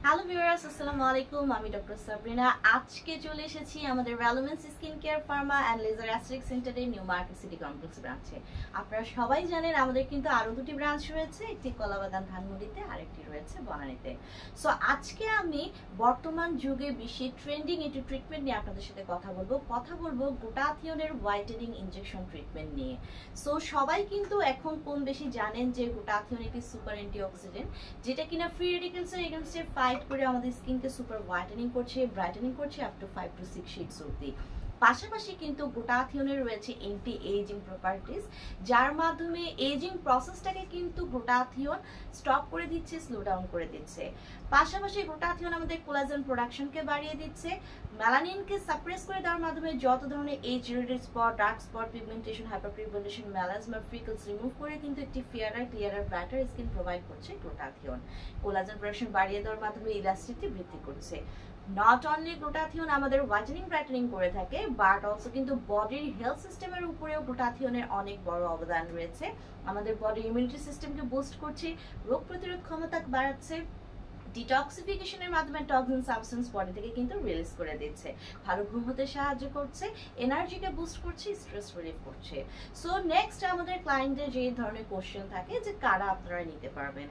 Hello viewers, আসসালামু আলাইকুম। আমি ডক্টর সাবরিনা। আজকে চলে এসেছি আমাদের রেলোমেন্স skin care pharma and laser aesthetic সেন্টারের নিউ মার্কেট সিটি কমপ্লেক্স ব্রাঞ্চে। আপনারা সবাই জানেন আমাদের কিন্তু আরও দুটি ব্রাঞ্চ রয়েছে, একটি কলাবাগান ধানমন্ডিতে আর একটি রয়েছে বনানীতে। সো আজকে আমি বর্তমান যুগে বিশ্বে ট্রেন্ডিং একটি ট্রিটমেন্ট নিয়ে আপনাদের সাথে কথা বলবো গ্লুটাথিওনের হোয়াইটেনিং ইনজেকশন ট্রিটমেন্ট নিয়ে। সো সবাই কিন্তু এখন কম বেশি জানেন যে গ্লুটাথিওন একটি সুপার অ্যান্টিঅক্সিডেন্ট, যেটা কিনা ফ্রি রেডিক্যালসের এগেইনস্টে ফাইট করে আমাদের স্কিনকে সুপার হোয়াইটেনিং করছে, ব্রাইটেনিং করছে আপ টু 5 to 6 শেডস অবধি। পাশাপাশি কিন্তু গ্লুটাথিওনের রয়েছে এন্টি এজিং প্রপার্টিজ, যার মাধ্যমে এজিং প্রসেসটাকে কিন্তু গ্লুটাথিওন স্টপ করে দিচ্ছে, স্লো ডাউন করে দিচ্ছে। পাশাপাশি গ্লুটাথিওন আমাদের কোলাজেন প্রোডাকশনকে বাড়িয়ে দিচ্ছে, মেলানিনকে সাপ্রেস করে দেওয়ার মাধ্যমে যত ধরনের age related spot, dark spot, pigmentation, hyper pigmentation, melasma, freckles remove করে কিন্তু একটি fairer, clearer, brighter skin provide করছে গ্লুটাথিওন। কোলাজেন প্রোডাকশন বাড়িয়ে দেওয়ার মাধ্যমে ইলাস্টিসিটি বৃদ্ধি করছে। নট অনলি গ্লুটাথিওন আমাদের হোয়াইটেনিং ব্রাইটেনিং করে থাকে, বাট অলসো কিন্তু বডির হেলথ সিস্টেমের উপরেও গ্লুটাথিওনের অনেক বড় অবদান রয়েছে। আমাদের বডির ইমিউনিটি সিস্টেমকে বুস্ট করছে, রোগ প্রতিরোধ ক্ষমতা বাড়াচ্ছে, ডিটক্সিফিকেশনের মাধ্যমে টক্সিন সাবস্টেন্স বডি থেকে কিন্তু রিলিজ করে দিচ্ছে, ভালো ঘুম হতে সাহায্য করছে, এনার্জিকে বুস্ট করছে, স্ট্রেস রিলিফ করছে। সো নেক্সট আমাদের ক্লায়েন্টদের যে ধরনের কোশ্চেন থাকে যে কারা আপনারা নিতে পারবেন,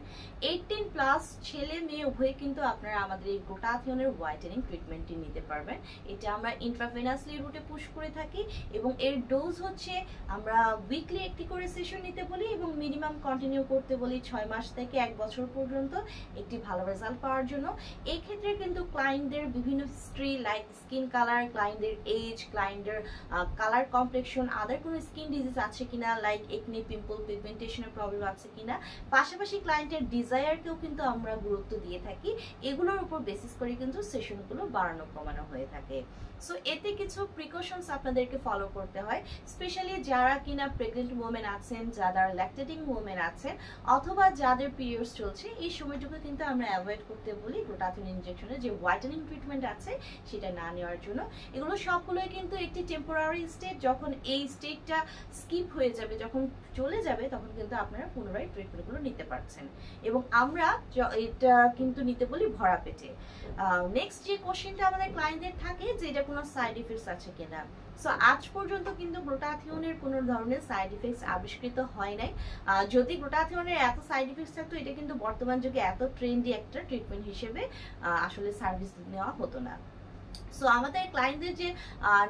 18+ ছেলে মেয়ে উভয়ে কিন্তু আপনারা আমাদের এই গ্লুটাথিওনের হোয়াইটেনিং ট্রিটমেন্টটি নিতে পারবেন। এটা আমরা ইন্ট্রাভেনাসলি রুটে পুশ করে থাকি এবং এর ডোজ হচ্ছে আমরা উইকলি একটি করে সেশন নিতে বলি এবং মিনিমাম কন্টিনিউ করতে বলি 6 মাস থেকে 1 বছর পর্যন্ত একটি ভালো রেজাল্ট পাওয়ার জন্য। এই ক্ষেত্রে কিন্তু ক্লায়েন্টদের বিভিন্ন হিস্ট্রি লাইক স্কিন কালার, ক্লায়েন্টদের এজ, ক্লায়েন্টদের কালার কমপ্লেকশন, আদার কোনো স্কিন ডিজিজ আছে কিনা লাইক একনি, পিম্পল, পিগমেন্টেশনের প্রবলেম আছে কিনা, পাশাপাশি ক্লায়েন্টের ডিজায়ারকেও কিন্তু আমরা গুরুত্ব দিয়ে থাকি। এগুলোর উপর বেসিস করে কিন্তু সেশনগুলো বাড়ানো কমানো হয়ে থাকে। সো এতে কিছু প্রিকশনস আপনাদেরকে ফলো করতে হয়, স্পেশালি যারা কিনা প্রেগনেন্ট ওমেন আছেন, যারা ল্যাকটেটিং ওমেন আছেন, অথবা যাদের পিরিয়ডস চলছে, এই সময়টুকু কিন্তু আমরা অ্যাভয়েড করতে বলি গ্লুটাথিওন ইনজেকশনের যে হোয়াইটেনিং ট্রিটমেন্ট আছে সেটা না নেওয়ার জন্য। এগুলো সবগুলোই কিন্তু একটি টেম্পোরারি স্টেট, যখন এই স্টেটটা স্কিপ হয়ে যাবে, যখন চলে যাবে, তখন কিন্তু আপনারা পুনরায় ট্রিটমেন্টগুলো নিতে পারছেন এবং আমরা এটা কিন্তু নিতে বলি ভরা পেটে। নেক্সট যে কোশ্চেনটা আমাদের ক্লায়েন্টদের থাকে যে এটা কোনো সাইড ইফেক্টস আছে কিনা। সো আজ পর্যন্ত কিন্তু গ্লুটাথিওনের কোনো ধরনের সাইড ইফেক্টস আবিষ্কৃত হয় নাই। যদি গ্লুটাথিওনের এত সাইড ইফেক্টস থাকতো, এটা কিন্তু বর্তমান যুগে এত ট্রেন্ডি একটা ট্রিটমেন্ট হিসেবে আসলে সার্ভিস নেওয়া হতো না। সো আমাদের ক্লায়েন্টদের যে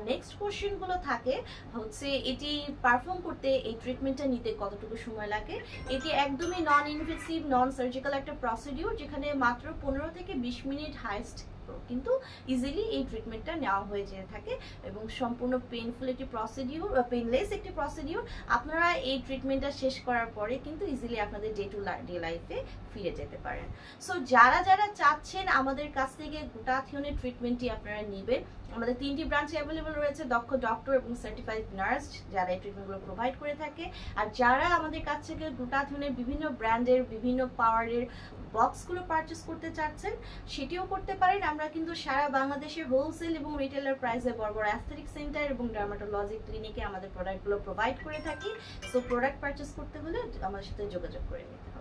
নেক্সট কোশ্চেনগুলো থাকে হচ্ছে এটি পারফর্ম করতে, এই ট্রিটমেন্টটা নিতে কতটুকু সময় লাগে। এটি একদমই নন ইনভেসিভ, নন সার্জিক্যাল একটা প্রসিডিউর, যেখানে মাত্র 15 থেকে 20 মিনিট হাইস্ট কিন্তু ইজিলি এই ট্রিটমেন্টটা নেওয়া হয়ে যেতে থাকে এবং সম্পূর্ণ পেইনফুল একটি প্রসিডিউর, পেইনলেস একটি প্রসিডিউর। আপনারা এই ট্রিটমেন্টটা শেষ করার পরে কিন্তু ইজিলি আপনাদের ডে টু ডে লাইফে ফিরে যেতে পারেন। সো যারা যারা চাচ্ছেন আমাদের কাছ থেকে গ্লুটাথিওনের ট্রিটমেন্টটি আপনারা নেবেন, আমাদের 3টি ব্রাঞ্চে অ্যাভেলেবল রয়েছে দক্ষ ডক্টর এবং সার্টিফাইড নার্স যারা এই ট্রিটমেন্টগুলো প্রোভাইড করে থাকে। আর যারা আমাদের কাছ থেকে গ্লুটাথিওনের বিভিন্ন ব্র্যান্ডের, বিভিন্ন পাওয়ারের বক্সগুলো পারচেস করতে চাচ্ছেন, সেটিও করতে পারেন। আমরা কিন্তু সারা বাংলাদেশের হোলসেল এবং রিটেলার প্রাইসে বড় বড় অ্যাস্থেটিক সেন্টার এবং ডার্মাটোলজি ক্লিনিকে আমাদের প্রোডাক্টগুলো প্রোভাইড করে থাকি। সো প্রোডাক্ট পারচেস করতে হলে আমাদের সাথে যোগাযোগ করে নিতে হবে।